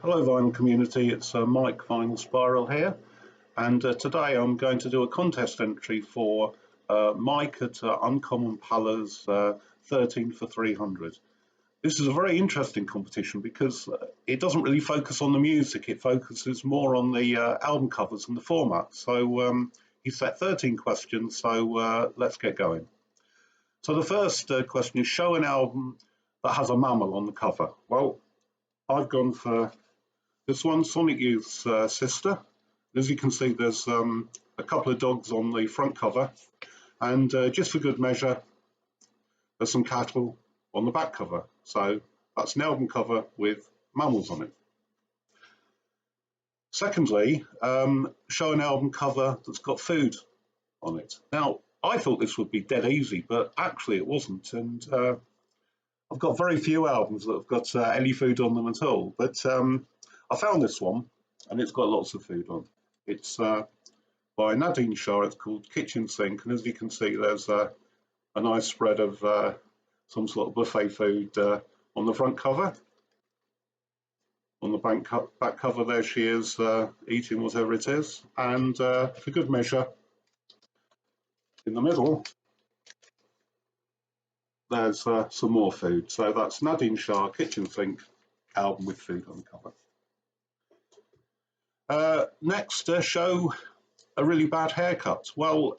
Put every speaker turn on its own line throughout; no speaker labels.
Hello Vinyl community, it's Mike Vinyl Spiral here, and today I'm going to do a contest entry for Mike at Uncommonpallor's 13 for 300. This is a very interesting competition because it doesn't really focus on the music, it focuses more on the album covers and the format. So he set 13 questions, so let's get going. So the first question is, show an album that has a mammal on the cover. Well, I've gone for this one, Sonic Youth's Sister. As you can see, there's a couple of dogs on the front cover, and just for good measure, there's some cattle on the back cover. So that's an album cover with mammals on it. Secondly, show an album cover that's got food on it. Now, I thought this would be dead easy, but actually it wasn't. And I've got very few albums that have got any food on them at all. But I found this one, and it's got lots of food on. It's by Nadine Shah. It's called Kitchen Sink, and as you can see, there's a nice spread of some sort of buffet food on the front cover. On the back cover, there she is eating whatever it is, and for good measure, in the middle, there's some more food. So that's Nadine Shah, Kitchen Sink, album with food on the cover. Next, show a really bad haircut. Well,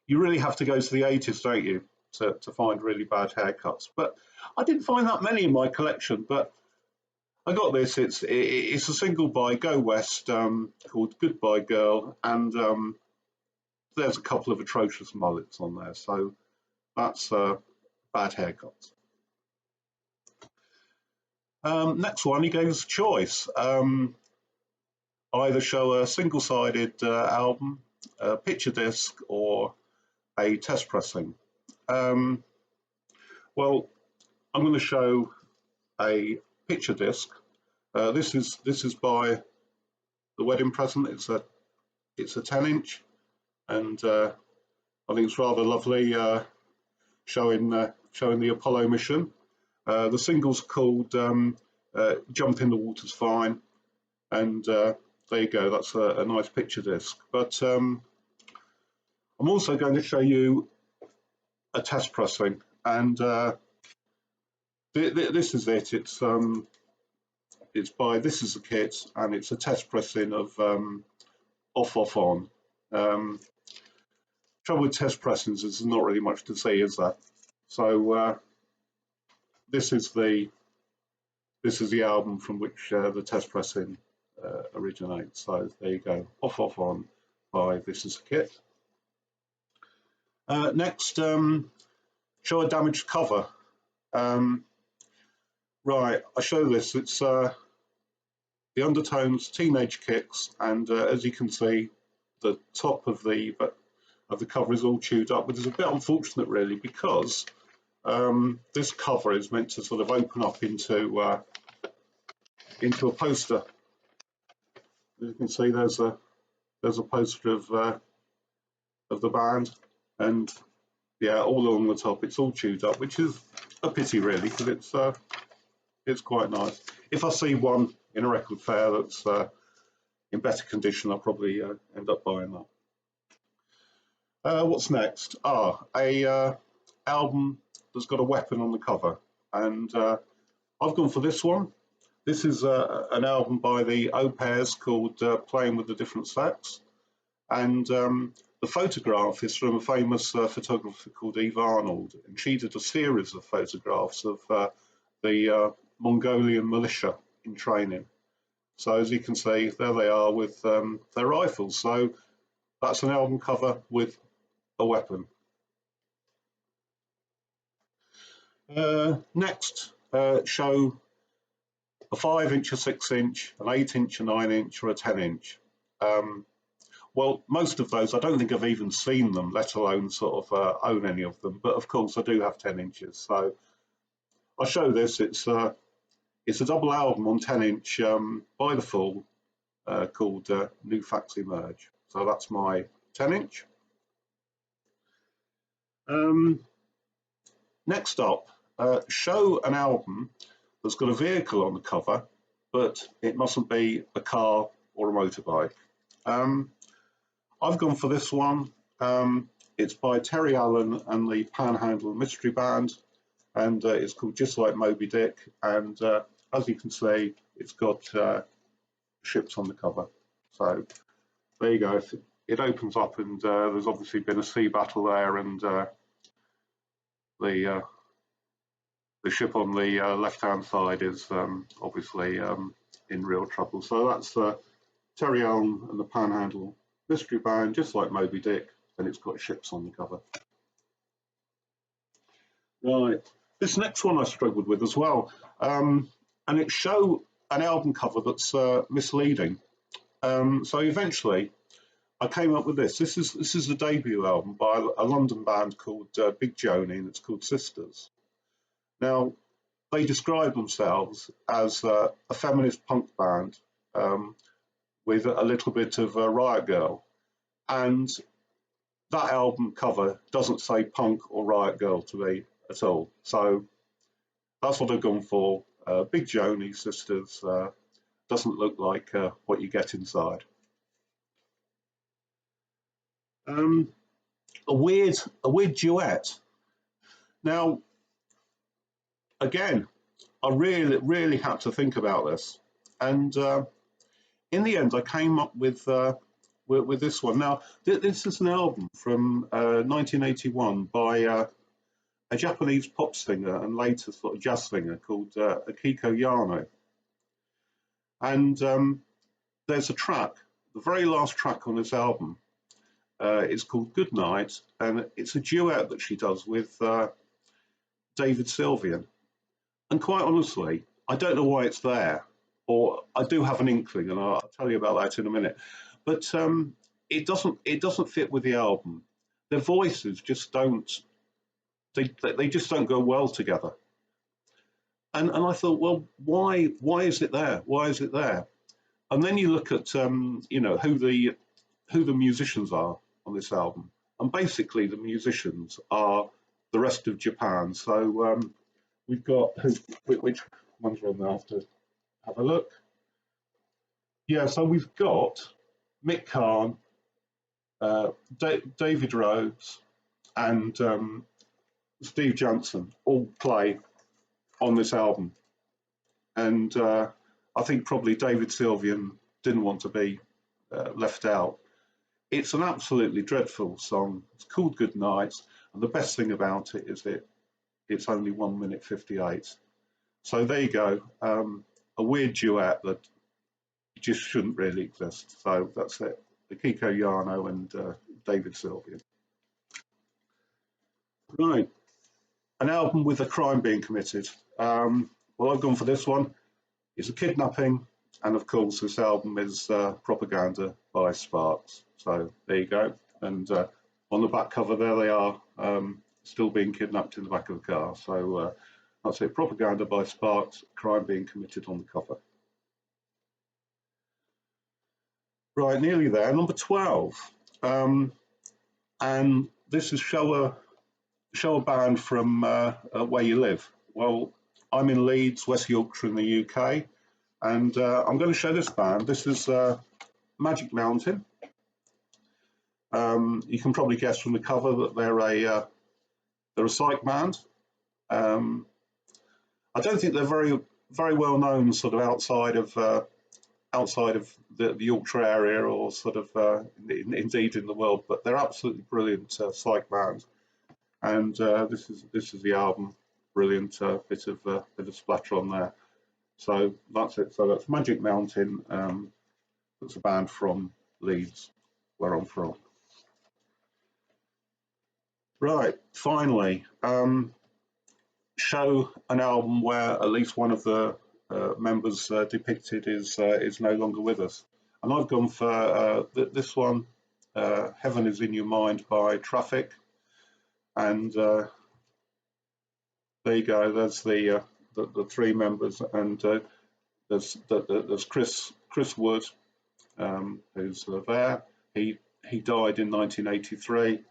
you really have to go to the 80s, don't you, to find really bad haircuts. But I didn't find that many in my collection, but I got this. It's a single by Go West called Goodbye Girl, and there's a couple of atrocious mullets on there, so that's bad haircuts. Next one, he gave us a choice. Either show a single-sided album, a picture disc, or a test pressing. Well, I'm going to show a picture disc. This is by The Wedding Present. It's a 10-inch, and I think it's rather lovely, showing the Apollo mission. The single's called "Jump in the Water's Fine," and there you go. That's a nice picture disc. But I'm also going to show you a test pressing, and this is it. It's by This Is the Kit, and it's a test pressing of Off Off On. Trouble with test pressings is there's not really much to see, is there? So this is the album from which the test pressing originates. So there you go, Off Off On by This Is the Kit. Next, show a damaged cover. Right, I show this. It's the Undertones Teenage Kicks, and as you can see, the top of the cover is all chewed up, which is a bit unfortunate, really, because this cover is meant to sort of open up into a poster. As you can see, there's a poster of the band, and yeah, all along the top, it's all chewed up, which is a pity, really, because it's quite nice. If I see one in a record fair that's in better condition, I'll probably end up buying that. What's next? A album that's got a weapon on the cover, and I've gone for this one. This is an album by the Au Pairs called Playing with the Different Sex, and the photograph is from a famous photographer called Eve Arnold, and she did a series of photographs of the Mongolian militia in training. So as you can see, there they are with their rifles. So that's an album cover with a weapon. Next, show a 5-inch, a 6-inch, an 8-inch, a 9-inch, or a 10-inch. Well, most of those, I don't think I've even seen them, let alone sort of own any of them. But of course, I do have 10 inches. So I'll show this. It's a double album on 10-inch by The Fall called New Facts Emerge. So that's my 10-inch. Next up, show an album that's got a vehicle on the cover but it mustn't be a car or a motorbike. I've gone for this one. It's by Terry Allen and the Panhandle Mystery Band, and it's called Just Like Moby Dick. And as you can see, it's got ships on the cover. So there you go. It opens up, and there's obviously been a sea battle there, and the ship on the left-hand side is obviously in real trouble. So that's Terry Allen and the Panhandle Mystery Band, Just Like Moby Dick, and it's got ships on the cover. Right, this next one I struggled with as well, and it showed an album cover that's misleading. So eventually, I came up with this. This is a debut album by a London band called Big Joni, and it's called Sisters. Now, they describe themselves as a feminist punk band with a little bit of a Riot Girl, and that album cover doesn't say punk or Riot Girl to me at all. So that's what I've gone for. Big Joni Sisters doesn't look like what you get inside. A weird duet. Now, again, I really had to think about this, and in the end, I came up with this one. Now, this is an album from 1981 by a Japanese pop singer and later sort of jazz singer called Akiko Yano, and there's a track, the very last track on this album. It's called Good Night, and it's a duet that she does with David Sylvian. And quite honestly, I don't know why it's there, or I do have an inkling, and I'll tell you about that in a minute. But it doesn't fit with the album. Their voices just don't. They just don't go well together. And I thought, well, why is it there? Why is it there? And then you look at who the musicians are on this album, and basically the musicians are the rest of Japan. So we've got which ones are on there? I have to have a look. Yeah, so we've got Mick Karn, David Rhodes, and Steve Johnson all play on this album, and I think probably David Sylvian didn't want to be left out. It's an absolutely dreadful song. It's called Good Night, and the best thing about it is it's only 1 minute 58. So there you go, a weird duet that just shouldn't really exist. So that's it. Akiko Yano and David Sylvian. Right, an album with a crime being committed. Well, I've gone for this one. It's a kidnapping, and of course, this album is Propaganda by Sparks. So there you go. And on the back cover, there they are, still being kidnapped in the back of the car. So that's it. Propaganda by Sparks, crime being committed on the cover. Right, nearly there. Number 12, and this is show a band from where you live. Well, I'm in Leeds, West Yorkshire in the UK, and I'm going to show this band. This is Magic Mountain. You can probably guess from the cover that they're a psych band. I don't think they're very well known sort of outside of the Yorkshire area, or sort of indeed in the world, but they're absolutely brilliant psych band. And this is the album. Brilliant bit of splatter on there. So that's it. So that's Magic Mountain. That's a band from Leeds, where I'm from. Right, finally, show an album where at least one of the members depicted is no longer with us, and I've gone for this one, "Heaven Is in Your Mind" by Traffic, and there you go. There's the three members, and there's Chris Wood, who's there. He died in 1983.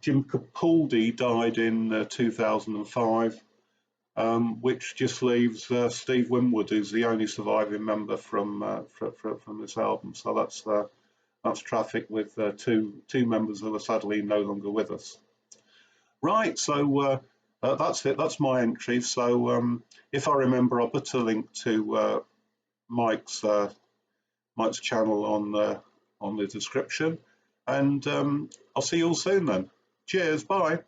Jim Capaldi died in 2005. which just leaves Steve Winwood, who's the only surviving member from this album. So that's Traffic with two members who are sadly no longer with us. Right, so that's it. That's my entry. So if I remember, I'll put a link to Mike's channel on the description, and I'll see you all soon then. Cheers, bye.